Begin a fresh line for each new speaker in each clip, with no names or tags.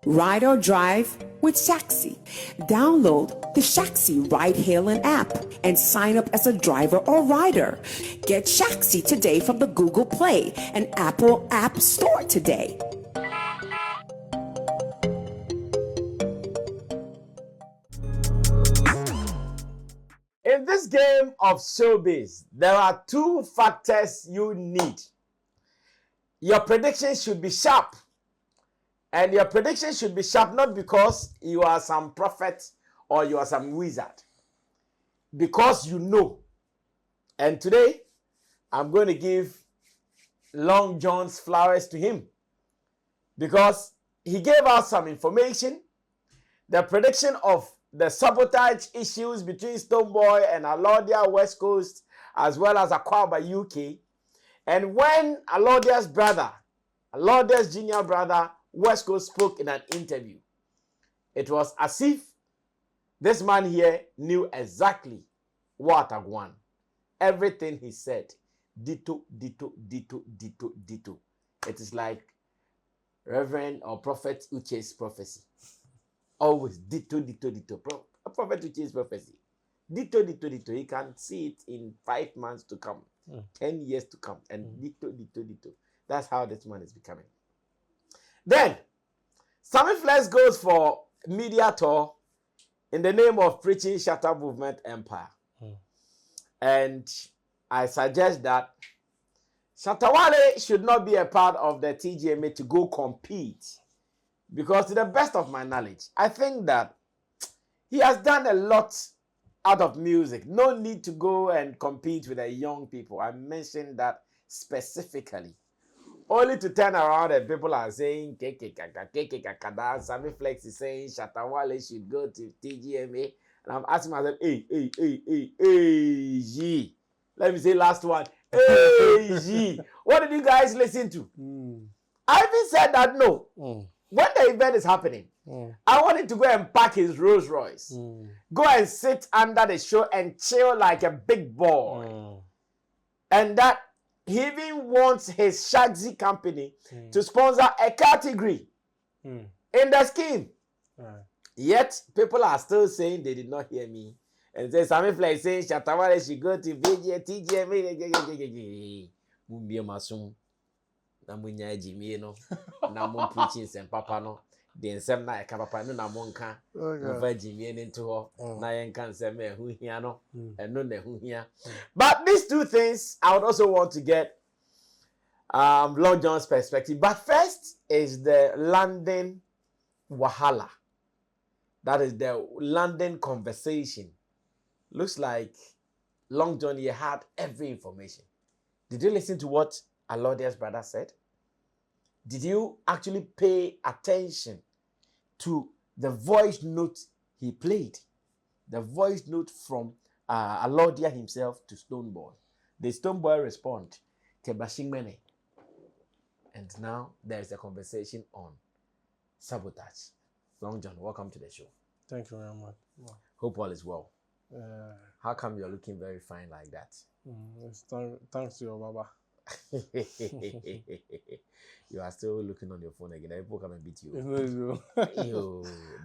Ride or drive with Shaxi. Download the Shaxi ride-hailing app and sign up as a driver or rider. Get Shaxi today from the Google Play and Apple App Store today.
In this game of showbiz, there are two factors you need. Your prediction should be sharp. And your prediction should be sharp not because you are some prophet or you are some wizard. Because you know. And today, I'm going to give Long John's flowers to him. Because he gave us some information. The prediction of the sabotage issues between Stonebwoy and Alordia West Coast, as well as Akwaaba UK. And when Alordia's brother, Alordia's junior brother, West Coast spoke in an interview, it was as if this man here knew exactly what had won. Everything he said, ditto, ditto, ditto, ditto, ditto. It is like Reverend or Prophet Uche's prophecy. Always ditto, ditto, ditto. Prophet Uche's prophecy. Ditto, ditto, ditto. You can see it in 5 months to come, 10 years to come, and ditto, ditto, ditto. That's how this man is becoming. Then, Sammy Flex goes for media tour in the name of preaching Shatter Movement Empire. And I suggest that Shatawale should not be a part of the TGMA to go compete. Because to the best of my knowledge, I think that he has done a lot out of music. No need to go and compete with the young people. I mentioned that specifically. Only to turn around and people are saying, Sammy Flex is saying Shatawale should go to TGMA. And I'm asking myself, hey, let me say last one. Hey, what did you guys listen to? I even said that no. When the event is happening, I want him to go and pack his Rolls Royce. Go and sit under the show and chill like a big boy. And that he even wants his Shaxi company to sponsor a category in the scheme. Yet, people are still saying they did not hear me. And say, Sammy Flex saying, Shatawale should go to TGMA. Namunya Jimmy no, namun preaching sem papa no, the sem na eka papa no namonka, no Jimmy into ho, na yenkan sem hu hia no, and no ne hu hia. But these two things, I would also want to get Long John's perspective. But first is the London Wahala. That is the London conversation. Looks like Long John here had every information. Did you listen to what Alordia's brother said? Did you actually pay attention to the voice note he played? The voice note from Alordia himself to Stonebwoy. The Stonebwoy respond, Kebashingmene. And now there's a conversation on Sabotage. Long John, welcome to the show.
Thank you very much. Wow.
Hope all is well. How come you're looking very fine like that?
It's thanks to your Baba.
You are still looking on your phone again. People come and beat you.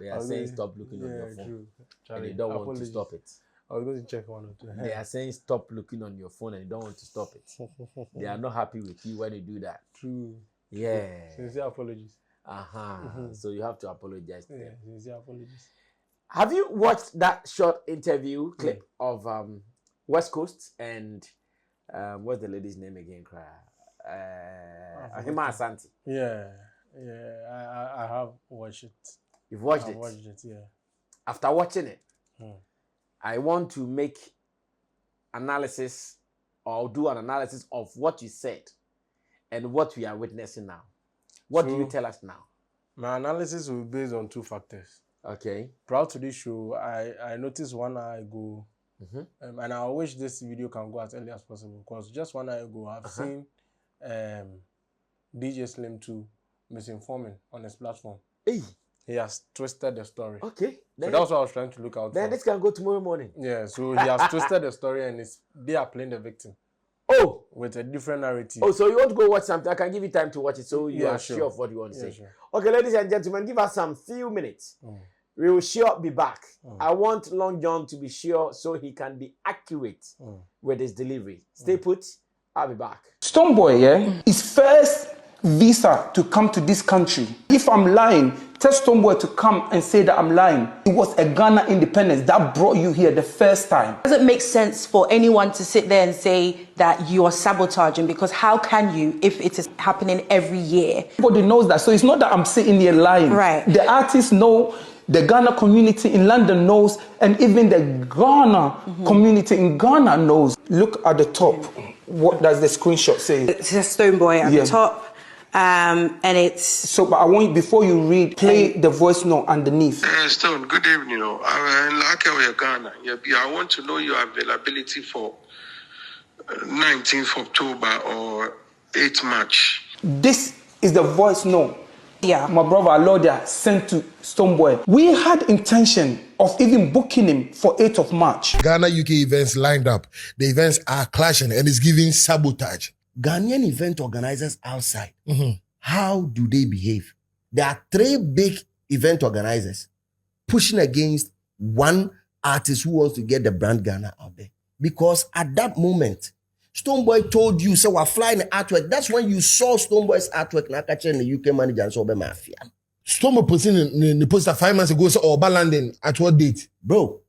They are saying stop looking on your phone. And you don't want to stop it.
I was going to check one or two.
They are saying stop looking on your phone and you don't want to stop it. They are not happy with you when you do that.
True.
Yeah.
Sincere apologies.
So you have to apologize to them.
Sincere apologies.
Have you watched that short interview clip of West Coast and what's the lady's name again? Hima Asante.
Yeah, I have watched it.
You've watched it?
I've watched it, yeah.
After watching it, I want to make analysis or do an analysis of what you said and what we are witnessing now. What do you tell us now?
My analysis will be based on two factors.
Okay.
Prior to this show, I noticed 1 hour ago, and I wish this video can go as early as possible, because just 1 hour ago, I've seen DJ Slim 2 misinforming on his platform.
Hey.
He has twisted the story.
Okay.
So that's what I was trying to look out for.
Then this can go tomorrow morning.
Yeah, so he has twisted the story and they are playing the victim.
Oh!
with a different narrative.
Oh, so you want to go watch something? I can give you time to watch it so you are sure of what you want to say.
Sure.
Okay, ladies and gentlemen, give us some few minutes. We will sure be back. I want Long John to be sure so he can be accurate with his delivery. Stay put. I'll be back.
Stonebwoy, yeah, his first visa to come to this country. If I'm lying, tell Stonebwoy to come and say that I'm lying. It was a Ghana independence that brought you here the first time.
It doesn't make sense for anyone to sit there and say that you are sabotaging, because how can you if it is happening every year?
Everybody knows that, so it's not that I'm sitting here lying.
Right.
The artists know, the Ghana community in London knows, and even the Ghana community in Ghana knows. Look at the top. What does the screenshot say?
It says Stonebwoy at the top, and it's...
So, but I want you, before you read, play the voice note underneath.
Stone, good evening. I'm in Ghana. I want to know your availability for 19th October or 8th March.
This is the voice note.
Yeah.
My brother Alordia sent to Stonebwoy. We had intention of even booking him for 8th of March.
Ghana UK events lined up. The events are clashing and it's giving sabotage.
Ghanaian event organizers outside, how do they behave? There are 3 big event organizers pushing against one artist who wants to get the brand Ghana out there. Because at that moment, Stonebwoy told you, so we're flying the artwork. That's when you saw Stonebwoy's artwork in the UK manager and so be mafia.
Stonebwoy posting in the poster 5 months ago, so Oba landing at what date?
Bro,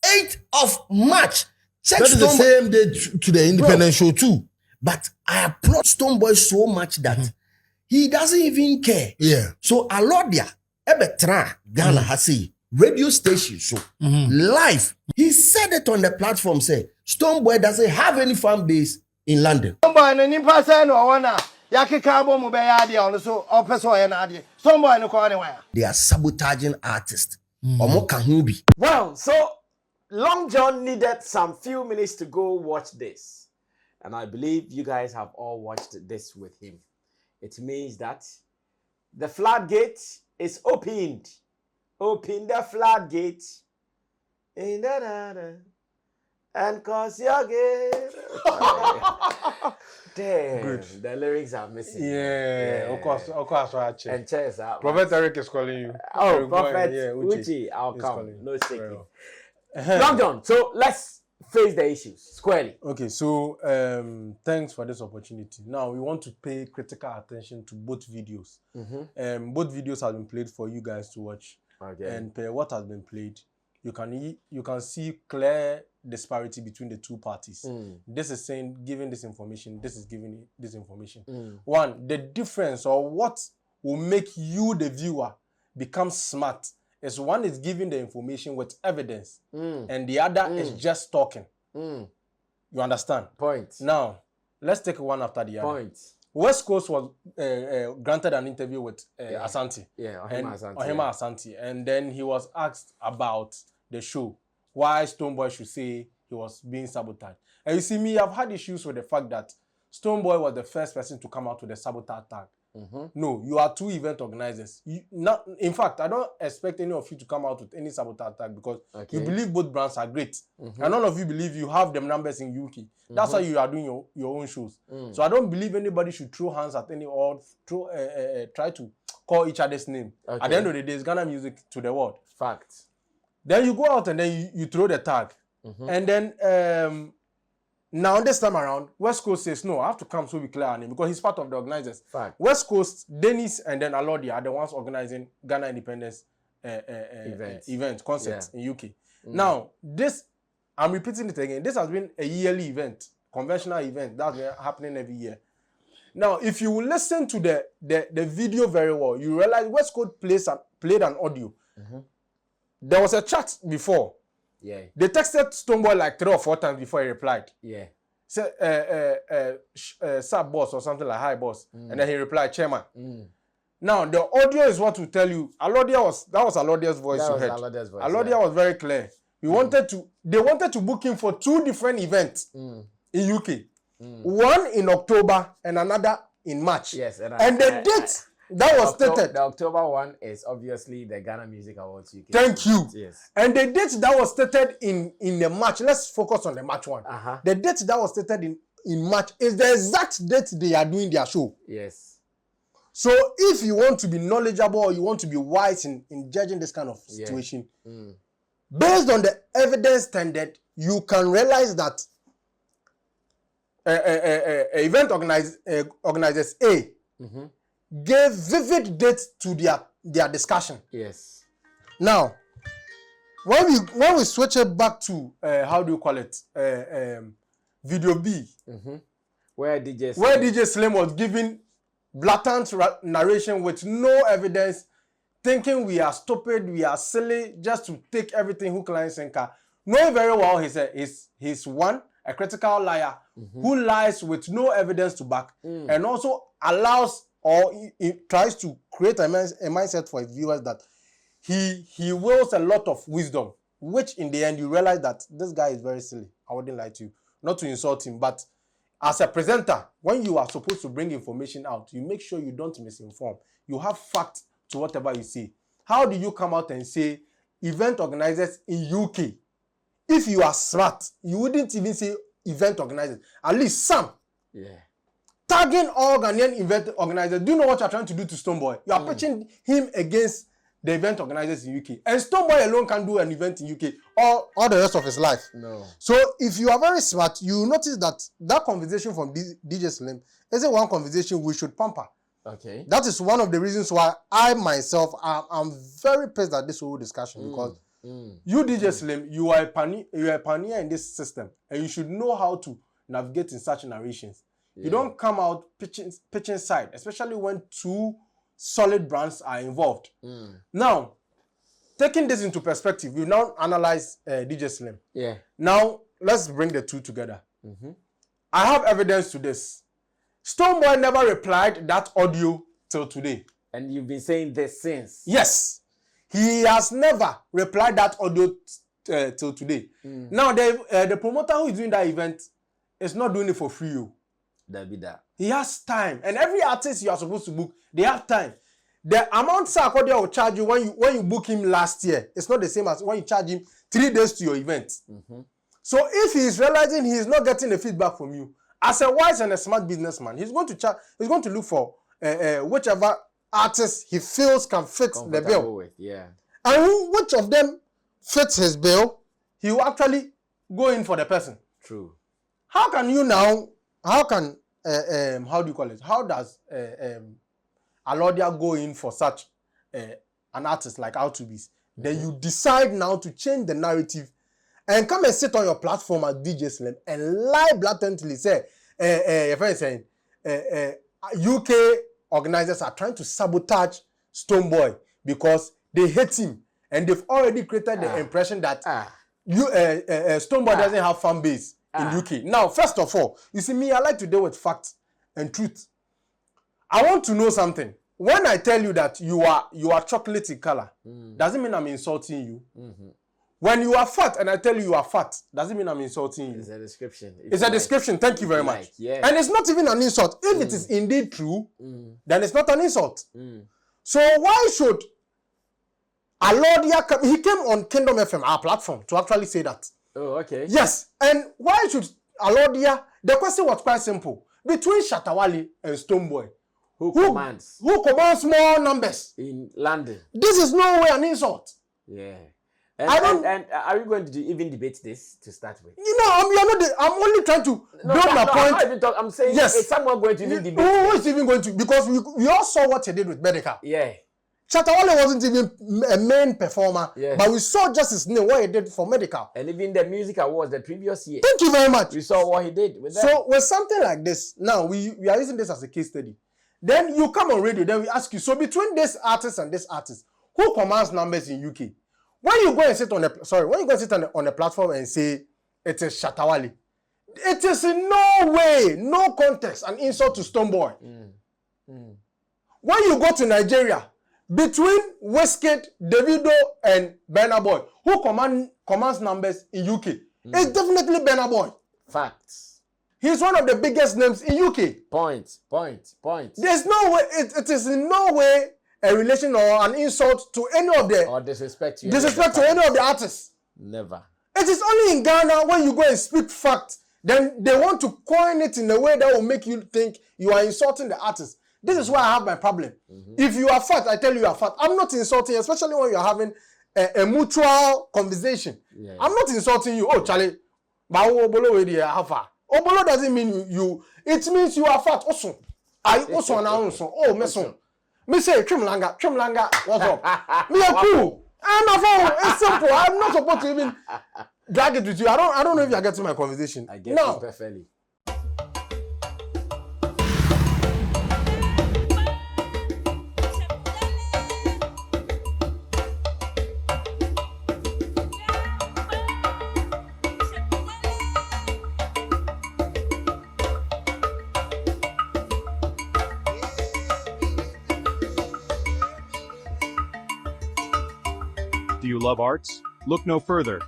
8th of March. Check
that is the same day to the independent show too.
But I applaud Stonebwoy so much that he doesn't even care.
Yeah.
So Alordia, Ebetra, Ghana has radio station show live. He said it on the platform, say Stonebwoy doesn't have any fan base in London. They are sabotaging artists.
Well, so Long John needed some few minutes to go watch this. And I believe you guys have all watched this with him. It means that the floodgate is opened. Open the floodgate. And cause your gate. Damn, good. The lyrics are missing.
Yeah. Of course,
and chairs out.
Prophet Eric is calling you.
Oh, Prophet Uchi, I'll come. No shaking. Long John, so let's face the issues squarely.
Okay, so thanks for this opportunity. Now we want to pay critical attention to both videos. Both videos have been played for you guys to watch. Okay. And per what has been played, you can see clear disparity between the two parties. This is saying giving this information, this is giving this information. One, the difference or what will make you the viewer become smart is one is giving the information with evidence and the other is just talking. You understand?
Point.
Now, let's take one after the other.
Point.
West Coast was granted an interview with Asante.
Yeah, Ohima
Asante. And then he was asked about the show, why Stonebwoy should say he was being sabotaged. And you see, me, I've had issues with the fact that Stonebwoy was the first person to come out with the Sabotage tag. No, you are 2 event organizers. In fact, I don't expect any of you to come out with any Sabotage tag because you believe both brands are great. And none of you believe you have them numbers in UK. That's how you are doing your own shows. So I don't believe anybody should throw hands at any or try to call each other's name. At the end of the day, it's Ghana music to the world.
Fact.
Then you go out and then you throw the tag. And then now this time around, West Coast says, no, I have to come so we clear our name because he's part of the organizers.
Fact.
West Coast, Dennis, and then Alordia are the ones organizing Ghana Independence event concept in UK. Now, this, I'm repeating it again, this has been a yearly event, conventional event that's been happening every year. Now, if you will listen to the video very well, you realize West Coast played an audio. There was a chat before.
Yeah.
They texted Stonebwoy like 3 or 4 times before he replied.
Yeah.
Said, sub boss or something like hi boss. And then he replied, chairman. Now, the audio is what will tell you. That was Alordia's voice you heard. Alordia was very clear. They wanted to book him for 2 different events in UK. One in October and another in March.
Yes.
And the date that was stated.
The October one is obviously the Ghana Music Awards UK.
Thank you.
Yes.
And the date that was stated in the March, let's focus on the March one. The date that was stated in March is the exact date they are doing their show.
Yes.
So if you want to be knowledgeable or you want to be wise in judging this kind of situation, based on the evidence standard, you can realize that event organizers A gave vivid dates to their discussion.
Yes.
Now, when we switch it back to how do you call it, video B,
where DJ
Slim was giving blatant narration with no evidence, thinking we are stupid, we are silly, just to take everything hook, line, sinker. Knowing very well he's one, a critical liar who lies with no evidence to back, and also allows or he tries to create a mindset for his viewers that he wields a lot of wisdom, which in the end you realize that this guy is very silly. I wouldn't lie to you, not to insult him, but as a presenter, when you are supposed to bring information out, you make sure you don't misinform. You have facts to whatever you say. How do you come out and say event organizers in UK? If you are smart, you wouldn't even say event organizers. At least some.
Yeah.
Tagging all Ghanaian event organizers. Do you know what you're trying to do to Stonebwoy? You are pitching him against the event organizers in UK. And Stonebwoy alone can do an event in UK all the rest of his life.
No.
So if you are very smart, you notice that conversation from DJ Slim isn't one conversation we should pamper.
Okay.
That is one of the reasons why I myself am very pissed at this whole discussion because you DJ Slim, you are a pioneer in this system and you should know how to navigate in such narrations. Yeah. You don't come out pitching side, especially when two solid brands are involved. Now, taking this into perspective, we now analyze DJ Slim.
Yeah.
Now, let's bring the two together. I have evidence to this. Stonebwoy never replied that audio till today.
And you've been saying this since?
Yes. He has never replied that audio till today. Now, the promoter who is doing that event is not doing it for free.
That'll be that.
He has time. And every artist you are supposed to book, they have time. The amount Akwaaba will charge you when you book him last year, it's not the same as when you charge him 3 days to your event. So if he is realizing he is not getting the feedback from you, as a wise and a smart businessman, he's going to look for whichever artist he feels can fit the bill.
With, yeah.
And which of them fits his bill, he will actually go in for the person.
True.
How can you now? How can how do you call it? How does Alordia go in for such an artist like R2Bs? Then you decide now to change the narrative and come and sit on your platform as DJ Slim and lie blatantly. Say, your friend saying, UK organizers are trying to sabotage Stonebwoy because they hate him and they've already created the impression that Stonebwoy doesn't have fan base in UK. Now, first of all, you see me, I like to deal with facts and truth. I want to know something. When I tell you that you are chocolate in color, doesn't mean I'm insulting you. When you are fat and I tell you are fat, doesn't mean I'm insulting you.
It's a description.
It's a description. Thank you very much.
Yeah.
And it's not even an insult. If it is indeed true, then it's not an insult. So why should Alordia come? He came on Kingdom FM, our platform, to actually say that.
Oh, okay.
Yes. And why should Alordia? The question was quite simple. Between Shattawale and Stonebwoy,
who commands
more numbers
in London?
This is no way an insult.
Yeah. And are we going to even debate this to start with?
You know, I'm only trying to build my point.
I'm saying,
yes.
Is someone going to even debate
Who is even going to? Because we all saw what he did with Medical.
Yeah.
Shattawale wasn't even a main performer,
yes.
But we saw just his name, what he did for Medical.
And even the music awards the previous year.
Thank you very much.
We saw what he did with that.
So with something like this, now we are using this as a case study. Then you come on radio, then we ask you, so between this artist and this artist, who commands numbers in UK? When you go and sit on a platform and say it is Shattawale, it is in no way, no context, an insult to Stonebwoy. When you go to Nigeria, between Wizkid, Davido, and Burna Boy, who commands numbers in UK? It's definitely Burna Boy.
Facts.
He's one of the biggest names in UK.
Point.
There's no way, it is in no way a relation or an insult to any of the...
Or disrespect to
any of the artists.
Never.
It is only in Ghana when you go and speak fact then they want to coin it in a way that will make you think you are insulting the artist. This is why I have my problem. If you are fat, I tell you are fat. I'm not insulting, especially when you are having a mutual conversation.
Yeah.
I'm not insulting you. Oh, Charlie, Obolo doesn't mean you. It means you are fat. Also, I also announce. Oh, meson. Me say Chimlanga, what's up? Me are cool. I'm a phone. It's simple. I'm not supposed to even drag it with you. I don't know if you are getting my conversation.
I get you perfectly.
Do you love arts? Look no further.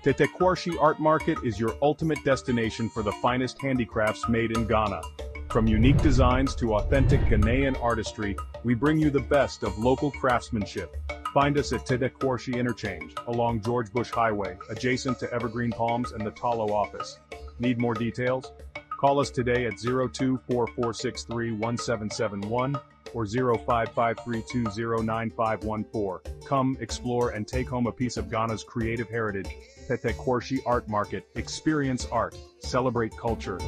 Tetteh Quarshie Art Market is your ultimate destination for the finest handicrafts made in Ghana. From unique designs to authentic Ghanaian artistry, we bring you the best of local craftsmanship. Find us at Tetteh Quarshie Interchange, along George Bush Highway, adjacent to Evergreen Palms and the Talo office. Need more details? Call us today at 0244631771 or 0553209514. Come, explore, and take home a piece of Ghana's creative heritage. Tetteh Quarshie Art Market. Experience art. Celebrate culture.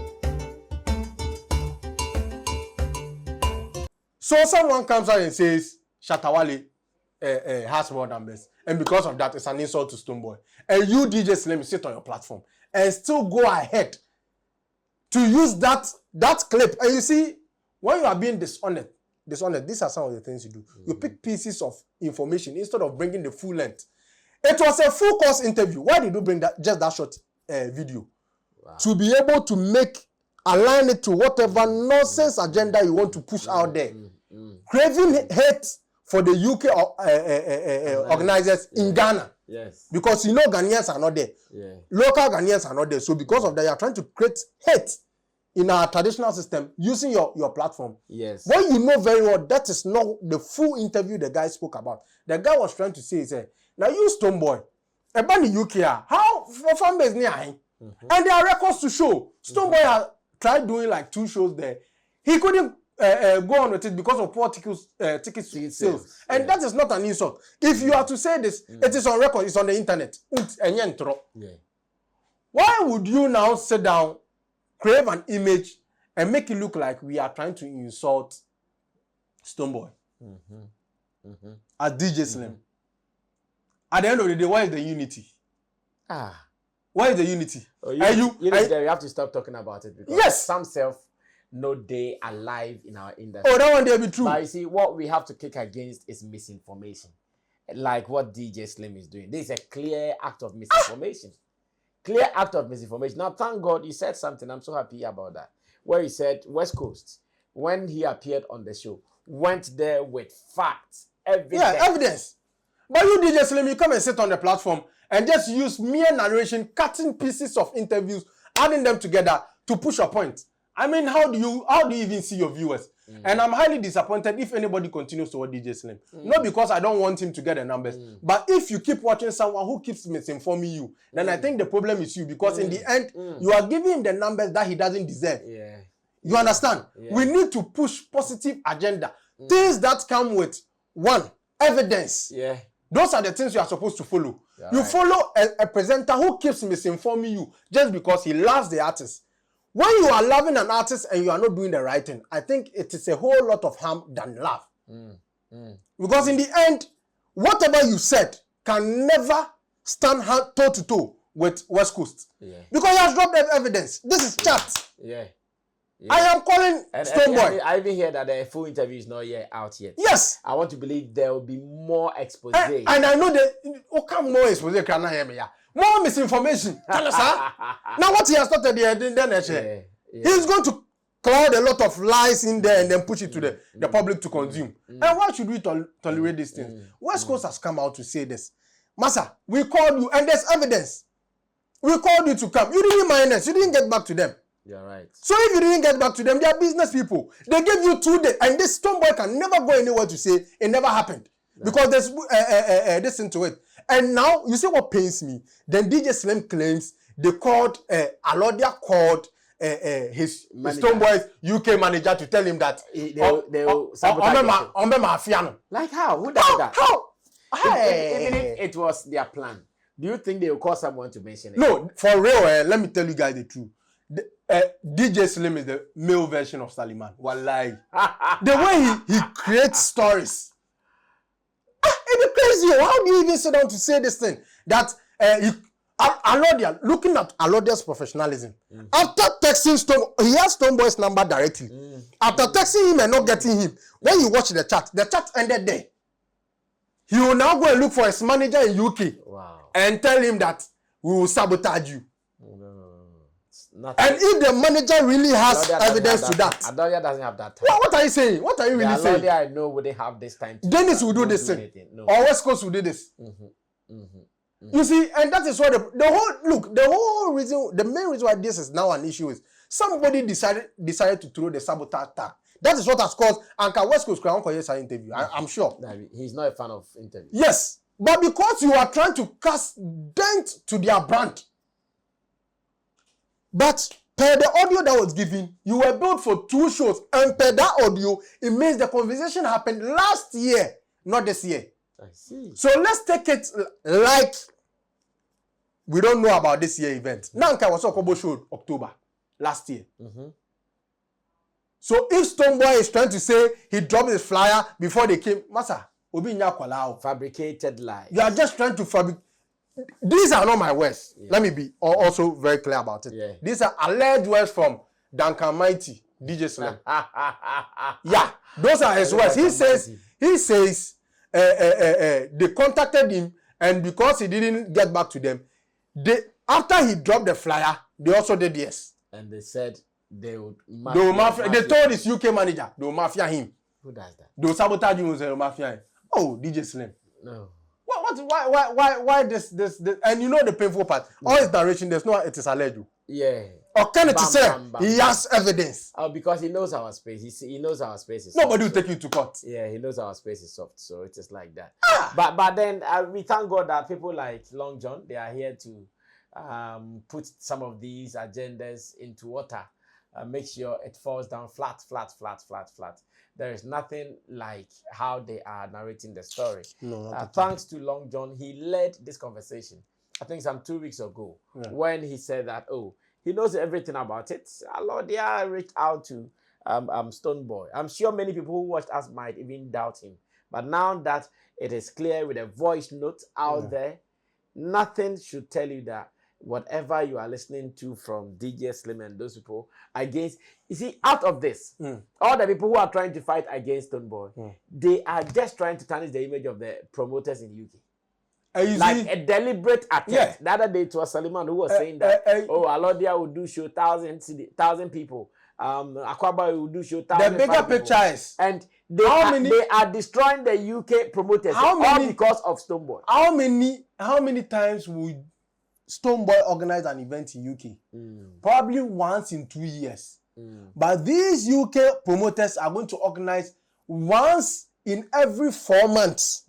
So someone comes out and says, Shatawale has more numbers. And because of that, it's an insult to Stonebwoy. And you, DJ Slim, sit on your platform and still go ahead to use that clip. And you see, when you are being dishonest, these are some of the things you do. You pick pieces of information instead of bringing the full length. It was a full course interview. Why did you bring just that short video? Wow. To be able to align it to whatever nonsense agenda you want to push out there. Craving hate for the UK organizers in Ghana.
Yes.
Because you know Ghanaians are not there.
Yeah.
Local Ghanaians are not there. So because of that, you are trying to create hate in our traditional system using your platform.
Yes.
When you know very well that is not the full interview the guy spoke about. The guy was trying to say, now you Stonebwoy, about the UK, how for fan base near him? And there are records to show. Stonebwoy had tried doing like 2 shows there. He couldn't go on with it because of poor ticket sales. And that is not an insult. If you are to say this, it is on record, it's on the internet.
Yeah.
Why would you now sit down, crave an image, and make it look like we are trying to insult Stonebwoy as DJ Slim? At the end of the day, where is the unity? Where is the unity?
Oh, you have to stop talking about it because some self know they are alive in our industry.
Oh, that one there be true.
But you see, what we have to kick against is misinformation. Like what DJ Slim is doing. This is a clear act of misinformation. Clear act of misinformation. Now, thank God you said something. I'm so happy about that. Where he said West Coast, when he appeared on the show, went there with facts, evidence.
Yeah, evidence. But you, DJ Slim, you come and sit on the platform and just use mere narration, cutting pieces of interviews, adding them together to push a point. I mean, how do you even see your viewers? And I'm highly disappointed if anybody continues to watch DJ Slim. Not because I don't want him to get the numbers, but if you keep watching someone who keeps misinforming you, then I think the problem is you, because in the end, you are giving him the numbers that he doesn't deserve.
Yeah.
You understand? Yeah. We need to push positive agenda. Things that come with, one, evidence.
Yeah.
Those are the things you are supposed to follow. You follow a presenter who keeps misinforming you just because he loves the artist. When you are loving an artist and you are not doing the right thing, I think it is a whole lot of harm than love. Because in the end, whatever you said can never stand toe to toe with West Coast.
Yeah.
Because he has dropped evidence. This is chat.
Yeah.
I am calling Stonebwoy.
I even hear that the full interview is not yet out yet.
Yes.
I want to believe there will be more expose.
And I know that more expose can hear me. More misinformation. Tell us, now what he has started here, he's going to cloud a lot of lies in there and then push it to the public to consume. And why should we tolerate these things? West Coast has come out to say this. Massa, we called you and there's evidence. We called you to come. You didn't mind us. You didn't get back to them.
You're right.
So if you didn't get back to them, they are business people. They gave you 2 days. And this Stonebwoy can never go anywhere to say it never happened. Because there's this into it. And now, you see what pains me? Then DJ Slim claims they called Alordia called his Stonebwoy's UK manager to tell him that
they'll sabotage him. Like how? Who does that?
How?
Even if it was their plan, do you think they will call someone to mention it?
No, for real. Let me tell you guys the truth. DJ Slim is the male version of Saliman. Wallahi. The way he creates stories. It's crazy. How do you even sit down to say this thing? That Alordia, looking at Alordia's professionalism, after texting he has Stonebwoy's number directly. After texting him and not getting him, when you watch the chat ended there. He will now go and look for his manager in UK and tell him that we will sabotage you. And if the manager really has evidence to that,
Alordia doesn't have that time.
What are you saying? What are you really saying?
Alordia, I know, would they have this time?
Dennis will do this thing. No. Or West Coast will do this. You see, and that is what the main reason why this is now an issue is somebody decided to throw the sabotage tag. That is what has caused Anka West Coast Crown Koye's interview. I'm sure.
He's not a fan of interviews.
Yes, but because you are trying to cast dent to their brand. But per the audio that was given, you were billed for 2 shows, and per that audio, it means the conversation happened last year, not this year.
I see.
So let's take it like we don't know about this year event. Nanka was a Kobo show October last year. So if Stonebwoy is trying to say he dropped his flyer before they came, Masa, Obi Nyakwalao.
Fabricated lies.
You are just trying to fabricate. These are not my words. Let me be also very clear about it. These are alleged words from Duncan Mighty, DJ Slim. Those are his words. He says they contacted him, and because he didn't get back to them, after he dropped the flyer, they also did yes.
And they said they would
mafia. They told his UK manager they will mafia him.
Who does that?
They will sabotage him and mafia him. Oh, DJ Slim.
No.
Why this? And you know the painful part. All his narration, it is alleged.
Yeah.
Or can it say he has evidence?
Oh, because he knows our space. He knows our space is
Nobody
soft,
will take you to court.
Yeah, he knows our space is soft, so it is like that. But then we thank God that people like Long John, they are here to put some of these agendas into water. Make sure it falls down flat. There is nothing like how they are narrating the story. Thanks to Long John, he led this conversation, I think some 2 weeks ago, when he said that, he knows everything about it. Alordia reached out to Stonebwoy. I'm sure many people who watched us might even doubt him. But now that it is clear with a voice note out there, nothing should tell you that whatever you are listening to from DJ Slim and those people against, you see, out of this, all the people who are trying to fight against Stonebwoy, they are just trying to tarnish the image of the promoters in UK. Like a deliberate attempt. The other day it was Saliman who was saying that, Alordia will do show 1,000 people. Akwaaba will do show 1,000
The bigger picture is,
and they are destroying the UK promoters all because of Stonebwoy.
How many times would Stonebwoy organize an event in UK? Probably once in 2 years. But these UK promoters are going to organize once in every 4 months.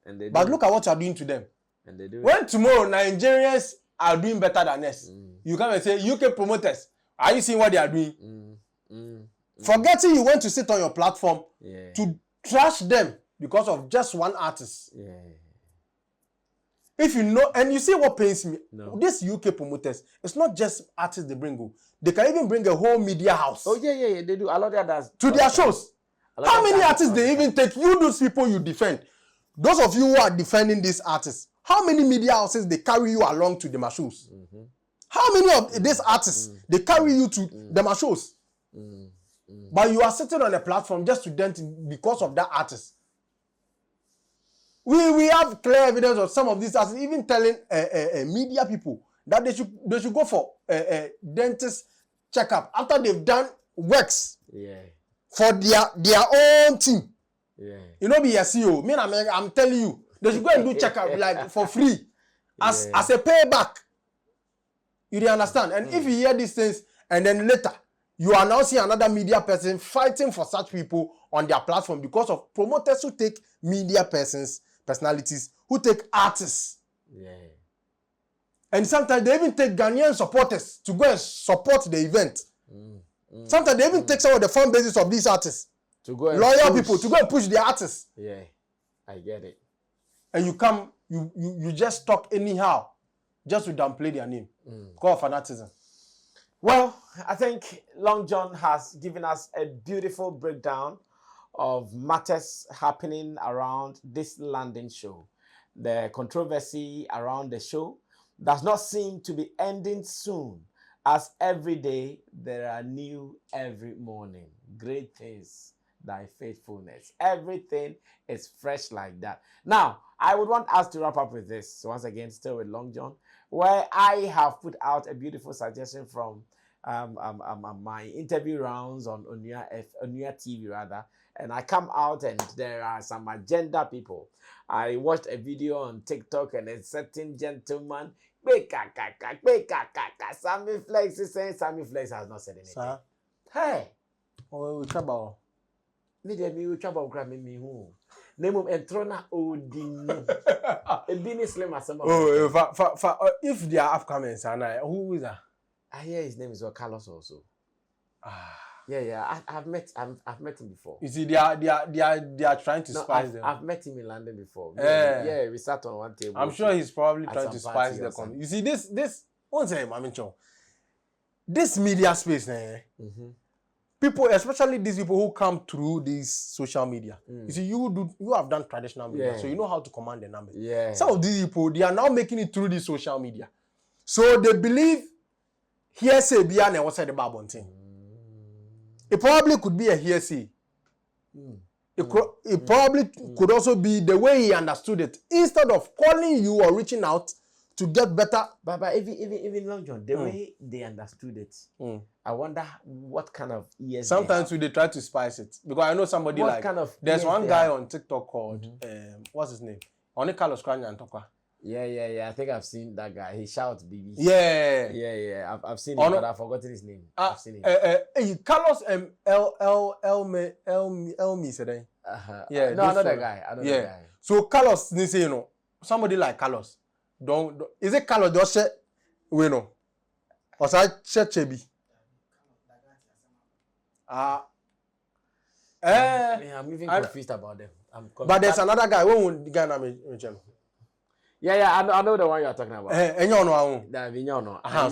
And they
but look at what you are doing to them.
And they do.
When tomorrow Nigerians are doing better than us, you come and say, UK promoters, are you seeing what they are doing? Forgetting you went to sit on your platform to trash them because of just one artist. If you know, and you see what pains me, these UK promoters, it's not just artists they bring. They can even bring a whole media house.
They do. Alordia does.
To their shows. How many artists they even take? You, those people you defend. Those of you who are defending these artists, how many media houses they carry you along to the shows? How many of these artists they carry you to the shows? But you are sitting on a platform just to dent because of that artist. We have clear evidence of some of these artists even telling media people that they should go for a dentist checkup after they've done works for their own team. You know, be a CEO. I'm telling you, they should go and do checkup like for free as a payback. You understand? And if you hear these things and then later you are now seeing another media person fighting for such people on their platform because of promoters who take media personalities, who take artists. And sometimes they even take Ghanaian supporters to go and support the event. Sometimes they even take some of the fan bases of these artists.
To go and
loyal
push.
people to go and push the artists.
Yeah, I get it.
And you come, you just talk anyhow, just to downplay their name. Call fanaticism.
Well, I think Long John has given us a beautiful breakdown of matters happening around this London show. The controversy around the show does not seem to be ending soon, as every day there are new every morning. Great things, thy faithfulness. Everything is fresh like that. Now, I would want us to wrap up with this, once again, still with Long John, where I have put out a beautiful suggestion from my interview rounds on Onuya TV rather, and I come out and there are some agenda people. I watched a video on TikTok and a certain gentleman, Sammy Flex is saying Sammy Flex has not said anything.
Sir?
Hey,
Oh, trouble.
me trouble grab me who. Name of Entrona Odino. A business slim as some.
Oh, if they are upcoming, who is that?
I hear his name is Carlos also. Yeah. I've met him before.
You see, they are trying to spice them.
I've met him in London before. Yeah, we sat on one table.
I'm sure he's probably trying to spice the
conversation.
You see, this one thing, this media space, people, especially these people who come through this social media. You see, you have done traditional media, so you know how to command the numbers.
Yeah.
Some of these people, they are now making it through this social media, so they believe hearsay beyond what said the Babon thing. It probably could be a hearsay. It probably could also be the way he understood it. Instead of calling you or reaching out to get better.
But even Long John, the way they understood it, I wonder what kind of ears.
Sometimes they try to spice it. Because I know somebody
What
like,
kind of
there's
ears
one
they
guy
have?
on TikTok called, what's his name? Only Carlos Kranya and Toka.
Yeah. I think I've seen that guy. He shouts BB.
Yeah.
I've seen him, but I've forgotten his name. I've seen him.
Carlos Elmi said. Yeah.
No, another guy. Another guy.
So Carlos, somebody like Carlos. Don't is it Carlos just say we know? Or say Chebi?
I'm even confused about them.
But there's another guy. When the guy name?
Yeah, I know the one you are talking about.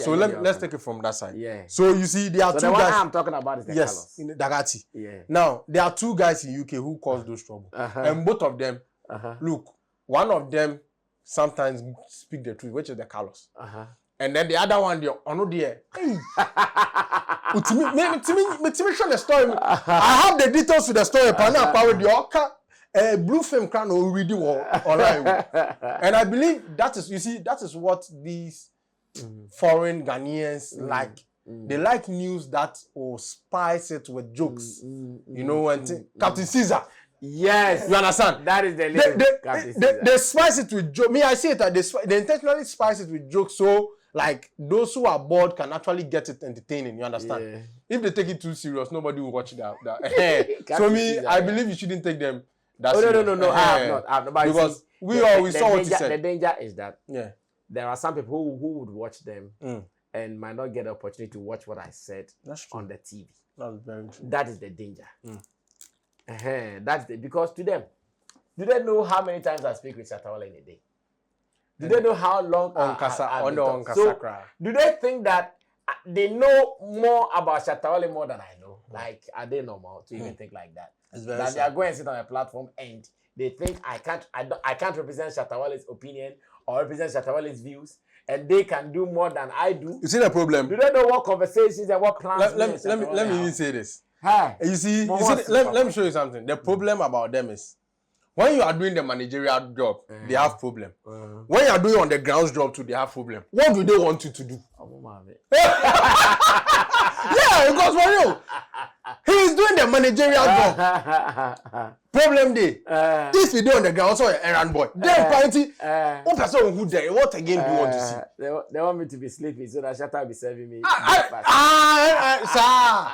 So let's take it from that side.
Yeah.
So you see, there are two
the one
guys.
I'm talking about is the
Yes,
Carlos.
in Dagati.
Yeah.
Now there are two guys in UK who cause those trouble, and both of them. Look, one of them sometimes speak the truth, which is the Carlos. And then the other one, the Alordia. Hey. Me show the story. I have the details to the story. Pana power the Oka. Blue film can already online. And I believe that is, you see, that is what these foreign Ghanaians like. They like news that will spice it with jokes. You know, and Captain Caesar.
Yes.
You understand?
That is the name.
They spice it with jokes. Me, I see it that they intentionally spice it with jokes, so like those who are bored can actually get it entertaining. You understand?
Yeah.
If they take it too serious, nobody will watch that. So me, I believe you shouldn't take them.
No. I have not. But
because we always saw what you said.
The danger is that
there
are some people who would watch them and might not get the opportunity to watch what I said on the TV.
That's very true.
That is the danger. That's because to them, do they know how many times I speak with Shatawala in a day? Do they know how long do they think that they know more about Shatawala more than I know? Like, are they normal to even think like that? That they are going to sit on a platform and they think I can't represent Shatawala's opinion or represent Shatawala's views, and they can do more than I do.
You see the problem?
Do they know what conversations and what plans?
Let me even say this.
Hi.
You see, let me show you something. The problem about them is when you are doing the managerial job, they have problem. When you are doing on the grounds job too, they have problem. What do they want you to do? Yeah, because for you, he is doing the managerial job. Problem day. If you do on the ground, also an errand boy. Then party. What person who there? What again do you want to see?
They want me to be sleeping so that Shatta will be serving me.
Sir.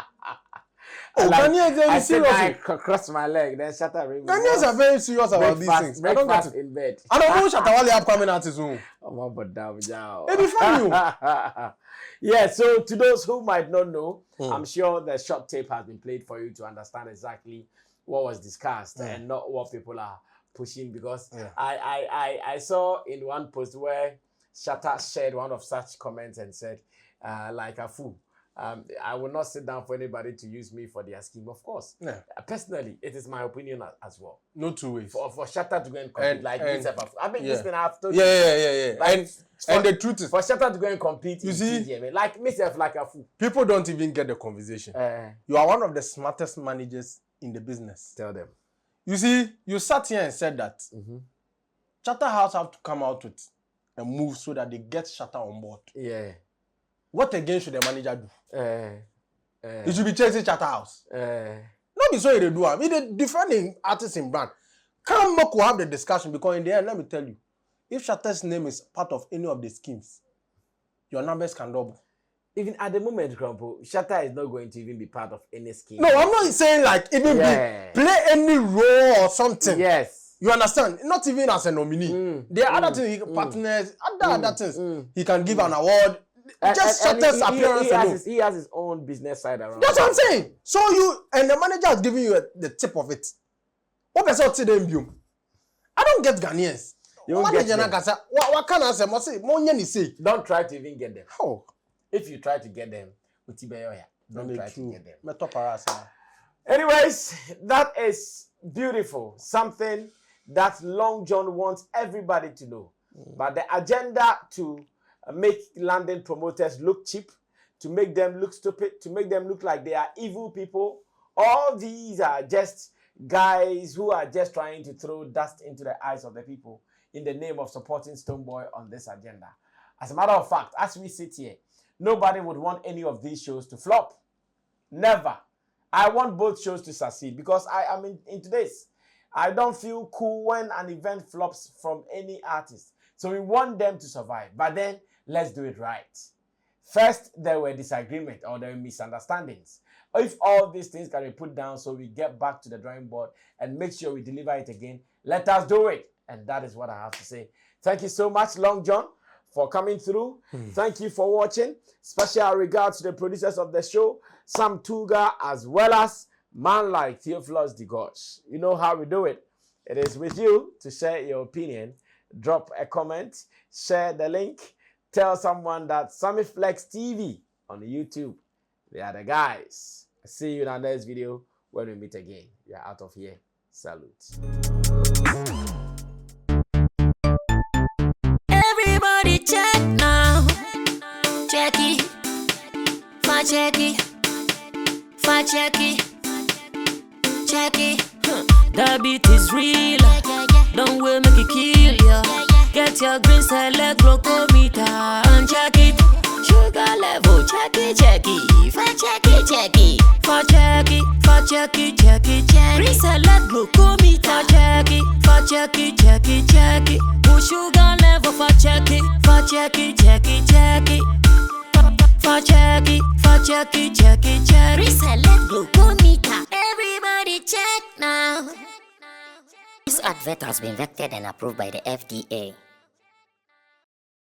Oh, Ghanaians are serious.
I cross my leg, then Shatta.
Ghanaians are very serious about these things. I don't get it.
In bed.
I don't know Shatawale upcoming artists. It be funny.
Yeah, so to those who might not know, I'm sure the short tape has been played for you to understand exactly what was discussed and not what people are pushing, because I saw in one post where Shatta shared one of such comments and said, like a fool, I will not sit down for anybody to use me for their scheme. Of course, personally, it is my opinion as well.
No two ways.
For Shatta to go and compete like this, I mean, this thing I have told
you.
Yeah. Like,
and the truth is,
for Shatta to go and compete,
you see,
TGM, like myself, like a fool.
People don't even get the conversation. You are one of the smartest managers in the business.
Tell them.
You see, you sat here and said that Charterhouse have to come out with a move so that they get Shatta on board.
Yeah.
What again should the manager do? It should be chasing Charterhouse. Not be so they do. I mean, the defending artists in brand. Come back, we'll have the discussion, because in the end, let me tell you, if Shatta's name is part of any of the schemes, your numbers can double.
Even at the moment, Grandpa, Shatta is not going to even be part of any scheme.
No, I'm not saying like even play any role or something.
Yes.
You understand? Not even as a nominee. There are other things, partners, other things. He can give an award. Just Shatta's appearance alone.
He has his own business side around.
That's what I'm saying. So you, and the manager is giving you the tip of it. What person say them you? I don't get Ghanaians.
You won't get them.
What can I say?
Don't try to even get them.
How?
If you try to get them, don't try to get them.
Anyways,
that is beautiful. Something that Long John wants everybody to know. But the agenda to make London promoters look cheap, to make them look stupid, to make them look like they are evil people, all these are just guys who are just trying to throw dust into the eyes of the people in the name of supporting Stonebwoy on this agenda. As a matter of fact, as we sit here, nobody would want any of these shows to flop. Never. I want both shows to succeed, because I am into this. I don't feel cool when an event flops from any artist. So we want them to survive. But then, let's do it right. First, there were disagreements or there were misunderstandings. If all these things can be put down so we get back to the drawing board and make sure we deliver it again, let us do it. And that is what I have to say. Thank you so much, Long John, for coming through. Thank you for watching. Special regards to the producers of the show, Sam Tuga, as well as man like Theophilus Digosh. You know how we do it. It is with you to share your opinion. Drop a comment, share the link, tell someone that Sammy Flex TV on YouTube. They are the guys. See you in our next video when we meet again. We are out of here. Salute.
Everybody check now. Check it. Fa check it. Fa check it. Check it. The beat is real. Don't wait, make it kill ya. Get your green select glucometer and check it. Sugar level, check it, check it. Fa check it, check it. Fa check it, fa check it, check it, check it. Green select glucometer, check it. Fa check it, check it, check it. Put sugar level, fa check it, fa check it, check it, check it. Fa check it, fa check it, check it, check it. Green select glucometer. Everybody check now. This advert has been vetted and approved by the FDA.